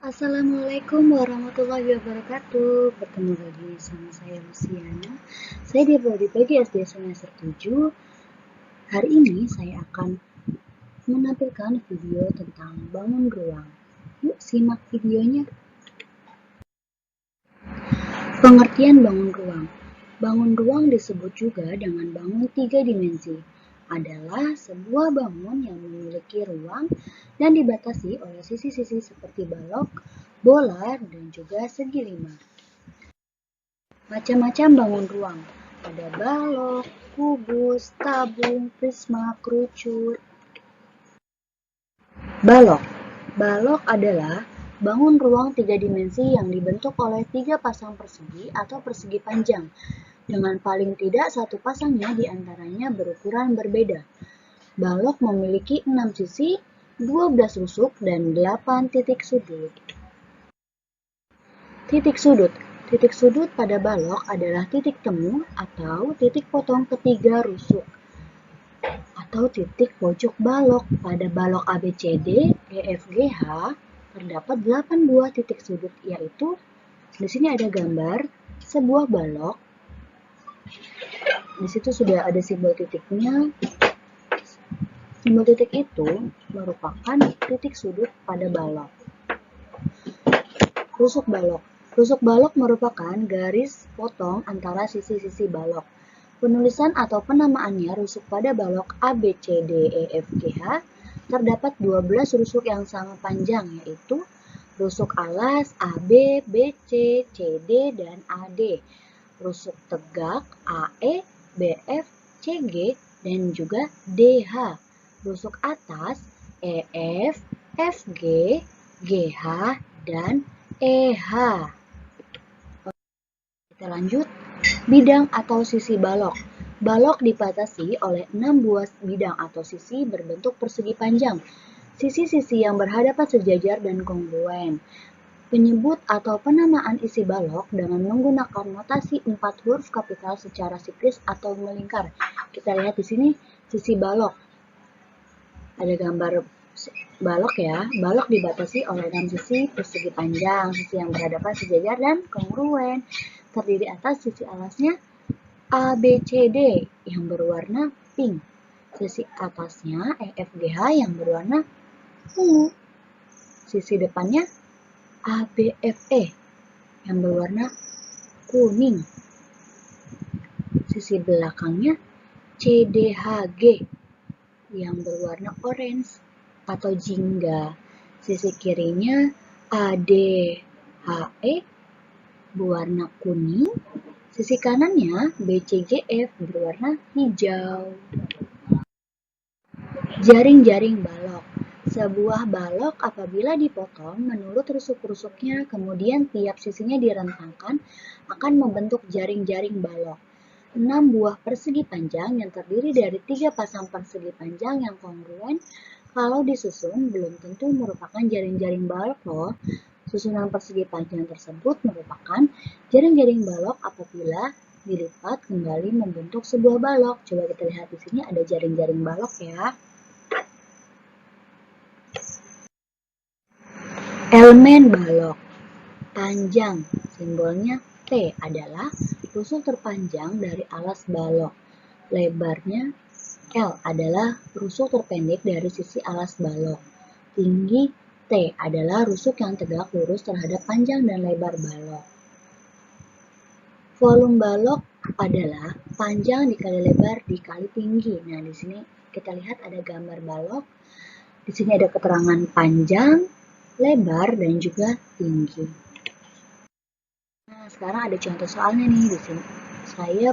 Assalamualaikum warahmatullahi wabarakatuh. Bertemu lagi sama saya Luciana. Saya di Prodi PG SD semester 7. Hari ini saya akan menampilkan video tentang bangun ruang. Yuk simak videonya. Pengertian bangun ruang. Bangun ruang disebut juga dengan bangun 3 dimensi. Adalah sebuah bangun yang memiliki ruang dan dibatasi oleh sisi-sisi seperti balok, bola, dan juga segi lima. Macam-macam bangun ruang. Ada balok, kubus, tabung, prisma, kerucut. Balok. Balok adalah bangun ruang 3 dimensi yang dibentuk oleh 3 pasang persegi atau persegi panjang. Dengan paling tidak satu pasangnya diantaranya berukuran berbeda. Balok memiliki 6 sisi, 12 rusuk, dan 8 titik sudut. Titik sudut. Titik sudut pada balok adalah titik temu atau titik potong ketiga rusuk atau titik pojok balok. Pada balok ABCD, EFGH terdapat 8 buah titik sudut, yaitu di sini ada gambar sebuah balok. Di situ sudah ada simbol titiknya. Simbol titik itu merupakan titik sudut pada balok. Rusuk balok. Rusuk balok merupakan garis potong antara sisi-sisi balok. Penulisan atau penamaannya rusuk pada balok ABCDEFGH terdapat 12 rusuk yang sama panjang, yaitu rusuk alas AB, BC, CD, dan AD. Rusuk tegak AE, BF, CG, dan juga DH. Rusuk atas EF, FG, GH, dan EH. Kita lanjut. Bidang atau sisi balok. Balok dibatasi oleh 6 buah bidang atau sisi berbentuk persegi panjang. Sisi-sisi yang berhadapan sejajar dan kongruen. Penyebut atau penamaan isi balok dengan menggunakan notasi 4 huruf kapital secara siklis atau melingkar. Kita lihat di sini sisi balok. Ada gambar balok ya. Balok dibatasi oleh 6 sisi persegi panjang, sisi yang berhadapan sejajar dan kongruen. Terdiri atas sisi alasnya ABCD yang berwarna pink. Sisi atasnya EFGH yang berwarna ungu. Sisi depannya ABFE yang berwarna kuning. Sisi belakangnya CDHG yang berwarna orange atau jingga. Sisi kirinya ADHE berwarna kuning. Sisi kanannya BCGF berwarna hijau. Jaring-jaring balok. Sebuah balok apabila dipotong menurut rusuk-rusuknya, kemudian tiap sisinya direntangkan, akan membentuk jaring-jaring balok. 6 buah persegi panjang yang terdiri dari 3 pasang persegi panjang yang kongruen kalau disusun belum tentu merupakan jaring-jaring balok loh. Susunan persegi panjang tersebut merupakan jaring-jaring balok apabila dilipat kembali membentuk sebuah balok. Coba kita lihat di sini ada jaring-jaring balok ya. Elemen balok. Panjang, simbolnya T, adalah rusuk terpanjang dari alas balok. Lebarnya L adalah rusuk terpendek dari sisi alas balok. Tinggi T adalah rusuk yang tegak lurus terhadap panjang dan lebar balok. Volume balok adalah panjang dikali lebar dikali tinggi. Nah, di sini kita lihat ada gambar balok. Di sini ada keterangan panjang, lebar, dan juga tinggi. Nah, sekarang ada contoh soalnya nih di sini. Saya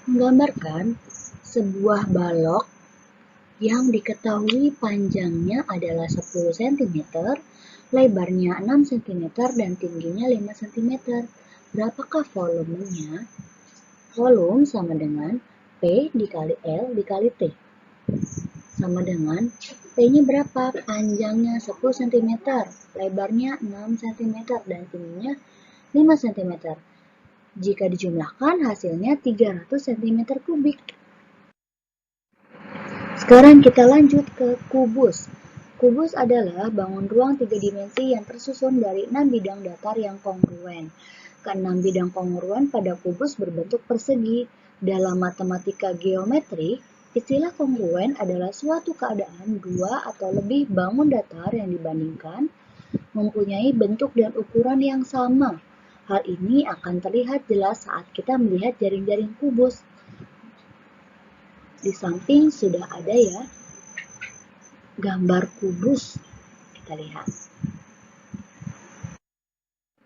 menggambarkan sebuah balok yang diketahui panjangnya adalah 10 cm, lebarnya 6 cm, dan tingginya 5 cm. Berapakah volumenya? Volume sama dengan P dikali L dikali T. Sama dengan P-nya berapa? Panjangnya 10 cm, lebarnya 6 cm, dan tingginya 5 cm. Jika dijumlahkan hasilnya 300 cm kubik. Sekarang kita lanjut ke kubus. Kubus adalah bangun ruang 3 dimensi yang tersusun dari 6 bidang datar yang kongruen. Keenam bidang kongruen pada kubus berbentuk persegi. Dalam matematika geometri, istilah kongruen adalah suatu keadaan dua atau lebih bangun datar yang dibandingkan mempunyai bentuk dan ukuran yang sama. Hal ini akan terlihat jelas saat kita melihat jaring-jaring kubus. Di samping sudah ada ya gambar kubus. Kita lihat.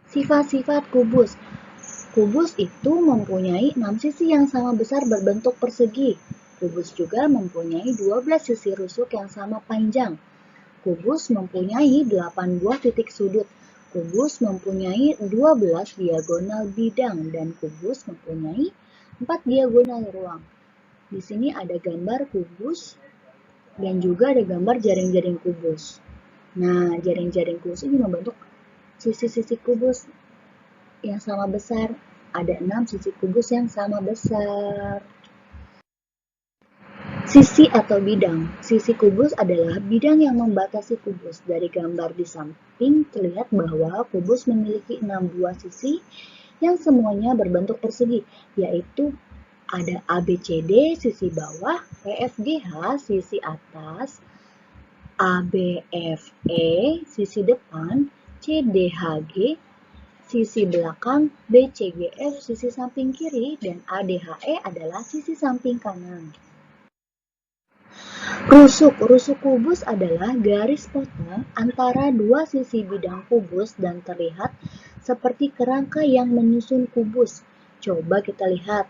Sifat-sifat kubus. Kubus itu mempunyai 6 sisi yang sama besar berbentuk persegi. Kubus juga mempunyai 12 sisi rusuk yang sama panjang. Kubus mempunyai 8 buah titik sudut. Kubus mempunyai 12 diagonal bidang dan kubus mempunyai 4 diagonal ruang. Di sini ada gambar kubus dan juga ada gambar jaring-jaring kubus. Nah, jaring-jaring kubus ini membentuk sisi-sisi kubus yang sama besar. Ada 6 sisi kubus yang sama besar. Sisi atau bidang. Sisi kubus adalah bidang yang membatasi kubus. Dari gambar di samping terlihat bahwa kubus memiliki 6 buah sisi yang semuanya berbentuk persegi, yaitu ada ABCD sisi bawah, EFGH sisi atas, ABFE sisi depan, CDHG sisi belakang, BCGF sisi samping kiri, dan ADHE adalah sisi samping kanan. Rusuk. Rusuk kubus adalah garis potong antara dua sisi bidang kubus dan terlihat seperti kerangka yang menyusun kubus. Coba kita lihat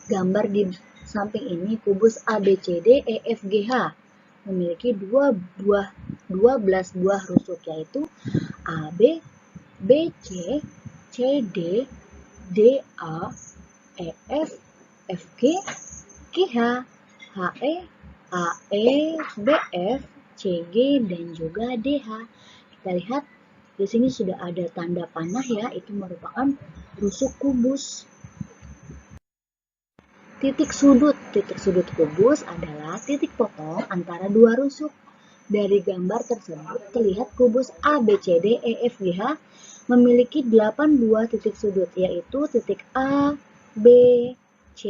gambar di samping ini, kubus ABCD EFGH memiliki 12 buah rusuk, yaitu AB, BC, CD, DA, EF, FG, GH, HE, AE, BF, CG, dan juga DH. Kita lihat di sini sudah ada tanda panah ya, itu merupakan rusuk kubus. Titik sudut. Titik sudut kubus adalah titik potong antara dua rusuk. Dari gambar tersebut terlihat kubus ABCD EFGH memiliki 8 buah titik sudut, yaitu titik A, B, C,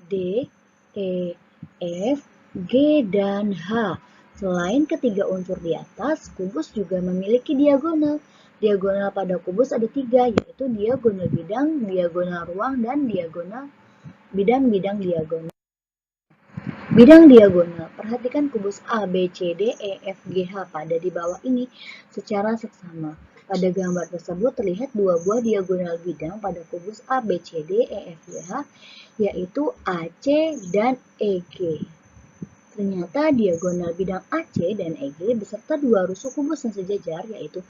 D, E, F, G, dan H. Selain ketiga unsur di atas, kubus juga memiliki diagonal. Diagonal pada kubus ada 3, yaitu diagonal bidang, diagonal ruang, dan diagonal bidang-bidang diagonal. Bidang diagonal. Perhatikan kubus A, B, C, D, E, F, G, H pada di bawah ini secara seksama. Pada gambar tersebut terlihat 2 buah diagonal bidang pada kubus A, B, C, D, E, F, G, H, yaitu AC dan EG. Ternyata diagonal bidang AC dan EG beserta 2 rusuk kubus yang sejajar, yaitu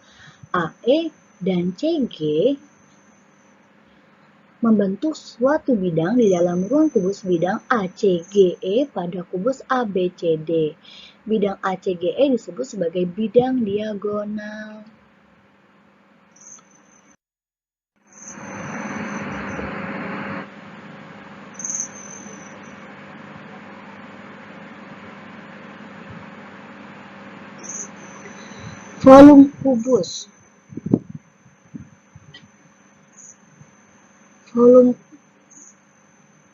AE dan CG, membentuk suatu bidang di dalam ruang kubus bidang ACGE pada kubus ABCD. Bidang ACGE disebut sebagai bidang diagonal. Volume kubus.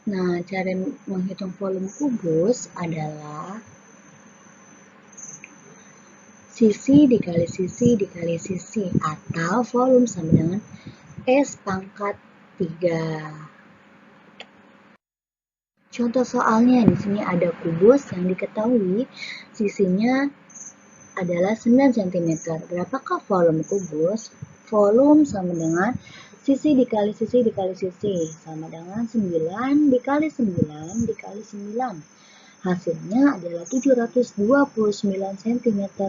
Nah, cara menghitung volume kubus adalah sisi dikali sisi dikali sisi, atau volume sama dengan S pangkat 3. Contoh soalnya, di sini ada kubus yang diketahui sisinya adalah 9 cm. Berapakah volume kubus? Volume sama dengan sisi dikali sisi dikali sisi, sama dengan 9 dikali 9 dikali 9. Hasilnya adalah 729 cm3.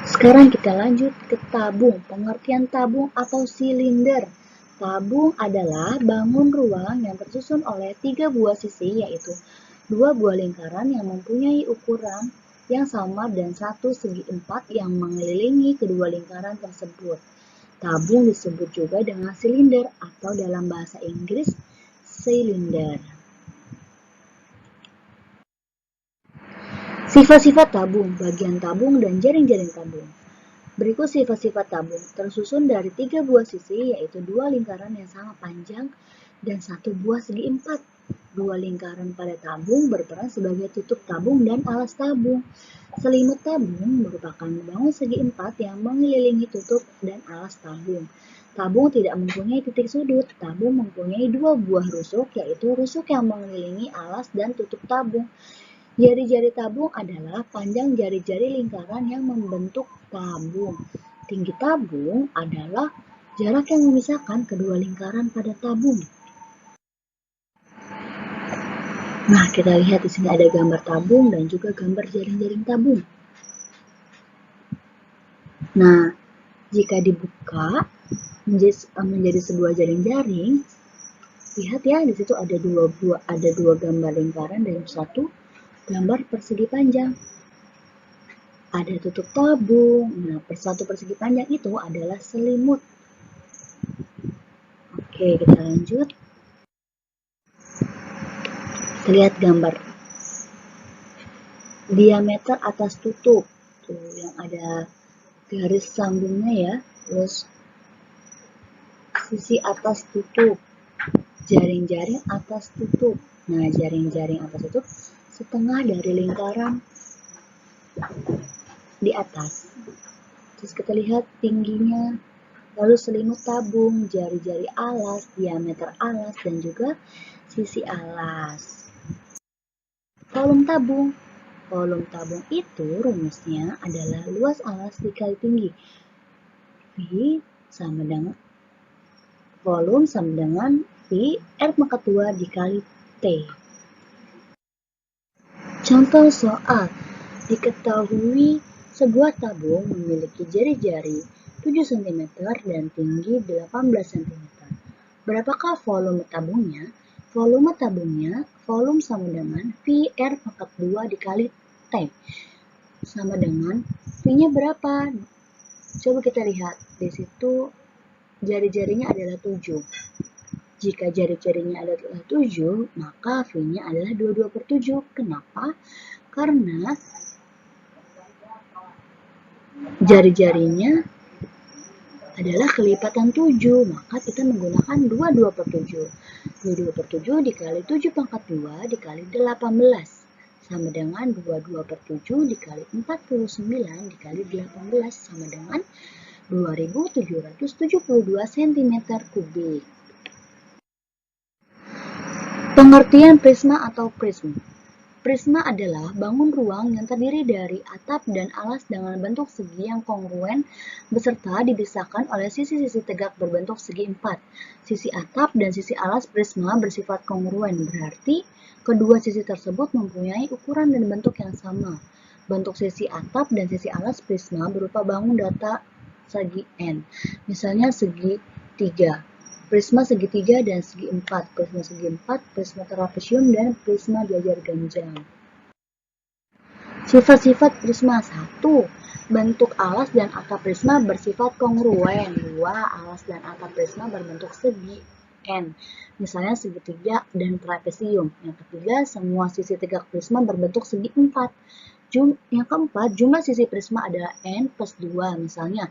Sekarang kita lanjut ke tabung. Pengertian tabung atau silinder. Tabung adalah bangun ruang yang tersusun oleh 3 buah sisi, yaitu 2 buah lingkaran yang mempunyai ukuran yang sama dan 1 segi 4 yang mengelilingi kedua lingkaran tersebut. Tabung disebut juga dengan silinder atau dalam bahasa Inggris silinder. Sifat-sifat tabung, bagian tabung dan jaring-jaring tabung. Berikut sifat-sifat tabung, tersusun dari 3 buah sisi, yaitu 2 lingkaran yang sama panjang dan 1 buah segi empat. 2 lingkaran pada tabung berperan sebagai tutup tabung dan alas tabung. Selimut tabung merupakan bangun segi empat yang mengelilingi tutup dan alas tabung. Tabung tidak mempunyai titik sudut. Tabung mempunyai 2 buah rusuk, yaitu rusuk yang mengelilingi alas dan tutup tabung. Jari-jari tabung adalah panjang jari-jari lingkaran yang membentuk tabung. Tinggi tabung adalah jarak yang memisahkan kedua lingkaran pada tabung. Nah, kita lihat di sini ada gambar tabung dan juga gambar jaring-jaring tabung. Nah, jika dibuka menjadi sebuah jaring-jaring, lihat ya, di situ ada dua gambar lingkaran dan satu gambar persegi panjang. Ada tutup tabung. Nah, satu persegi panjang itu adalah selimut. Oke, kita lanjut. Kita lihat gambar diameter atas tutup. Tuh, yang ada garis sambungnya ya. Terus sisi atas tutup. Jaring-jaring atas tutup. Nah, jaring-jaring atas tutup setengah dari lingkaran di atas. Terus kita lihat tingginya, lalu selimut tabung, jari-jari alas, diameter alas, dan juga sisi alas. Volume tabung. Volume tabung itu rumusnya adalah luas alas dikali tinggi. V sama dengan volume sama dengan V R pangkat 2 dikali T. Contoh soal. Diketahui sebuah tabung memiliki jari-jari 7 cm dan tinggi 18 cm. Berapakah volume tabungnya? Volume tabungnya, volume sama dengan V R pangkat 2 dikali T. Sama dengan V-nya berapa? Coba kita lihat. Di situ jari-jarinya adalah 7. Jika jari-jarinya adalah 7, maka V-nya adalah 22/7. Kenapa? Karena jari-jarinya adalah kelipatan 7, maka kita menggunakan 22/7. 22/7 dikali 7 pangkat 2 dikali 18 sama dengan 22/7 dikali 49 dikali 18 sama dengan 2772 cm3. Pengertian prisma atau prism. Prisma adalah bangun ruang yang terdiri dari atap dan alas dengan bentuk segi yang kongruen beserta dipisahkan oleh sisi-sisi tegak berbentuk segi empat. Sisi atap dan sisi alas prisma bersifat kongruen, berarti kedua sisi tersebut mempunyai ukuran dan bentuk yang sama. Bentuk sisi atap dan sisi alas prisma berupa bangun data segi N, misalnya segi 3. Prisma segitiga dan segi empat, prisma segi empat, prisma trapesium, dan prisma jajar ganjang. Sifat-sifat prisma 1. Bentuk alas dan atap prisma bersifat kongruen. 2. Alas dan atap prisma berbentuk segi N, misalnya segitiga dan trapesium. Yang ketiga, semua sisi tegak prisma berbentuk segi empat. Yang keempat, jumlah sisi prisma adalah N plus 2, misalnya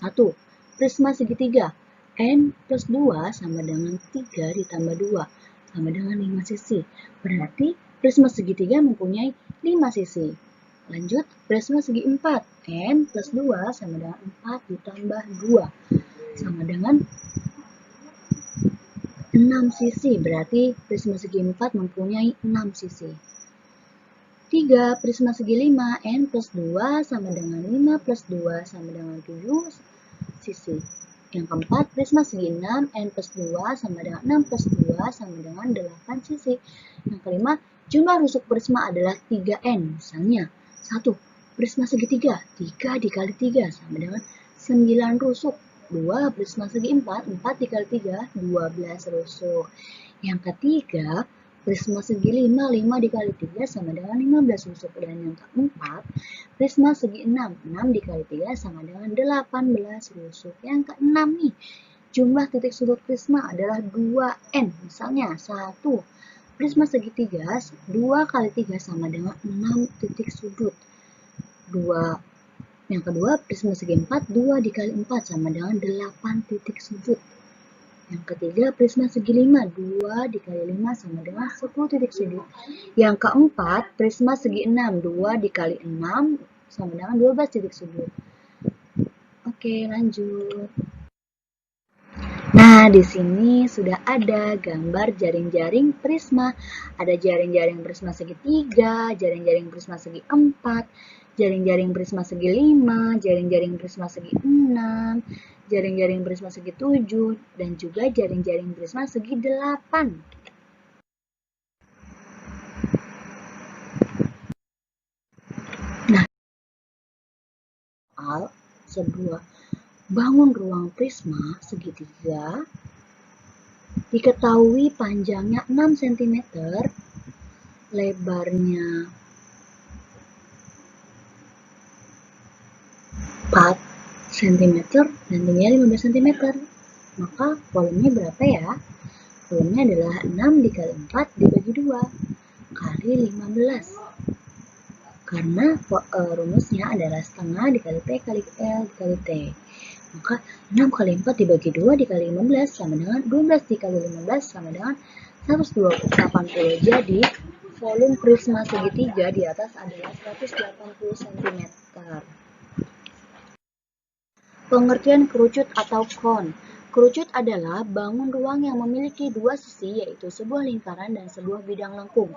1. Prisma segitiga N plus 2 sama dengan 3 ditambah 2 sama dengan 5 sisi. Berarti prisma segitiga mempunyai 5 sisi. Lanjut, prisma segi 4. N plus 2 sama dengan 4 ditambah 2 sama dengan 6 sisi. Berarti prisma segi 4 mempunyai 6 sisi. 3. Prisma segi 5. N plus 2 sama dengan 5 plus 2 sama dengan 7 sisi. Yang keempat, prisma segi 6, N plus 2 sama dengan 6 plus 2 sama dengan 8 sisi. Yang kelima, jumlah rusuk prisma adalah 3N. Misalnya, 1. Prisma segitiga, 3 dikali 3 sama dengan 9 rusuk. 2. Prisma segi 4, 4 dikali 3, 12 rusuk. Yang ketiga, prisma segi 5, 5 dikali 3 sama dengan 15 rusuk. Dan yang keempat, prisma segi 6, 6 dikali 3 sama dengan 18 rusuk. Yang keenam nih, jumlah titik sudut prisma adalah 2N. Misalnya, 1. prisma segitiga 2 kali 3 sama dengan 6 titik sudut. Yang kedua, prisma segi 4, 2 dikali 4 sama dengan 8 titik sudut. Yang ketiga, prisma segi 5, 2 dikali 5 sama dengan 10 titik sudut. Yang keempat, prisma segi 6, 2 dikali 6 sama dengan 12 titik sudut. Oke, lanjut. Nah, di sini sudah ada gambar jaring-jaring prisma. Ada jaring-jaring prisma segitiga, jaring-jaring prisma segi 4, jaring-jaring prisma segi 5, jaring-jaring prisma segi 6, jaring-jaring prisma segi 7, dan juga jaring-jaring prisma segi 8. Nah, soal sebuah bangun ruang prisma segitiga diketahui panjangnya 6 cm, lebarnya 4 cm, dan tingginya 15 cm. Maka volumenya berapa ya? Volumenya adalah 6 dikali 4 dibagi 2 kali 15. Karena rumusnya adalah setengah dikali P kali L dikali T. Maka 6 kali 4 dibagi 2 dikali 15 sama dengan 12 dikali 15 sama dengan 180. Jadi volume prisma segitiga di atas adalah 180 cm. Pengertian kerucut atau kon. Kerucut adalah bangun ruang yang memiliki dua sisi, yaitu sebuah lingkaran dan sebuah bidang lengkung.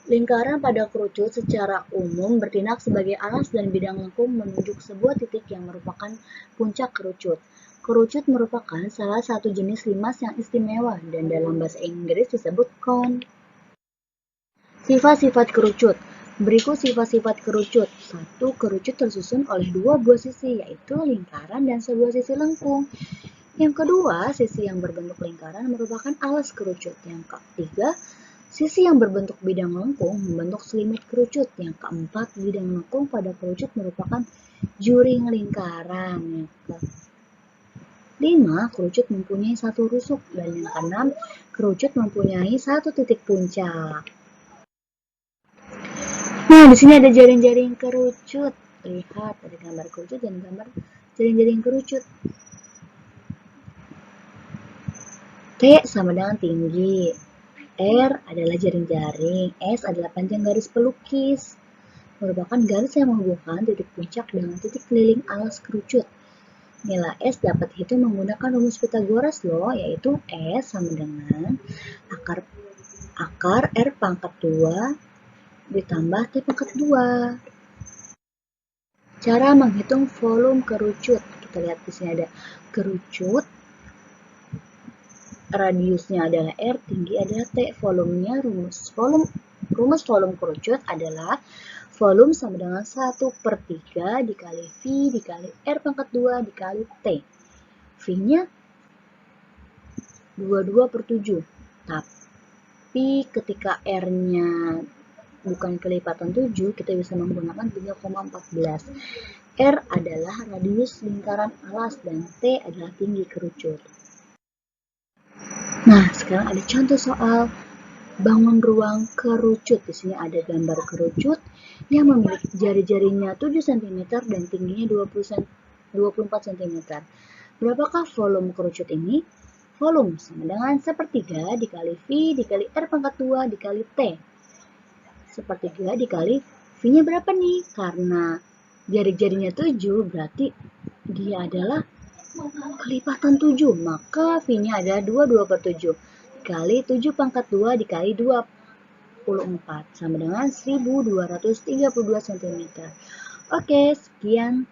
Lingkaran pada kerucut secara umum bertindak sebagai alas dan bidang lengkung menunjuk sebuah titik yang merupakan puncak kerucut. Kerucut merupakan salah satu jenis limas yang istimewa dan dalam bahasa Inggris disebut cone. Sifat-sifat kerucut. Berikut sifat-sifat kerucut. 1. Kerucut tersusun oleh dua buah sisi, yaitu lingkaran dan sebuah sisi lengkung. Yang kedua, sisi yang berbentuk lingkaran merupakan alas kerucut. Yang ketiga, sisi yang berbentuk bidang lengkung membentuk selimut kerucut. Yang keempat, bidang lengkung pada kerucut merupakan juring lingkaran. Yang kelima, kerucut mempunyai satu rusuk. Dan yang keenam, kerucut mempunyai satu titik puncak. Nah, di sini ada jaring-jaring kerucut. Lihat, ada gambar kerucut dan gambar jaring-jaring kerucut. T sama dengan tinggi. R adalah jaring-jaring. S adalah panjang garis pelukis. Merupakan garis yang menghubungkan titik puncak dengan titik keliling alas kerucut. Nilai S dapat dihitung menggunakan rumus Pythagoras loh, yaitu S sama dengan akar R pangkat 2 ditambah T pangkat 2. Cara menghitung volume kerucut. Kita lihat di sini ada kerucut, radiusnya adalah R, tinggi adalah T. Volumenya rumus volume kerucut adalah volume sama dengan 1/3 dikali V dikali R pangkat 2 dikali T. V-nya 22/7. Tapi ketika R-nya bukan kelipatan 7, kita bisa menggunakan 3,14. R adalah radius lingkaran alas dan T adalah tinggi kerucut. Nah, sekarang ada contoh soal bangun ruang kerucut. Di sini ada gambar kerucut yang memiliki jari-jarinya 7 cm dan tingginya 24 cm. Berapakah volume kerucut ini? Volume sama dengan 1/3 dikali V dikali R pangkat 2 dikali T. 1/3 dikali V-nya berapa nih? Karena jari-jarinya 7, berarti dia adalah kelipatan 7. Maka V-nya ada 22/7 dikali 7 pangkat 2 dikali 24. Sama dengan 1232 cm. Oke, sekian.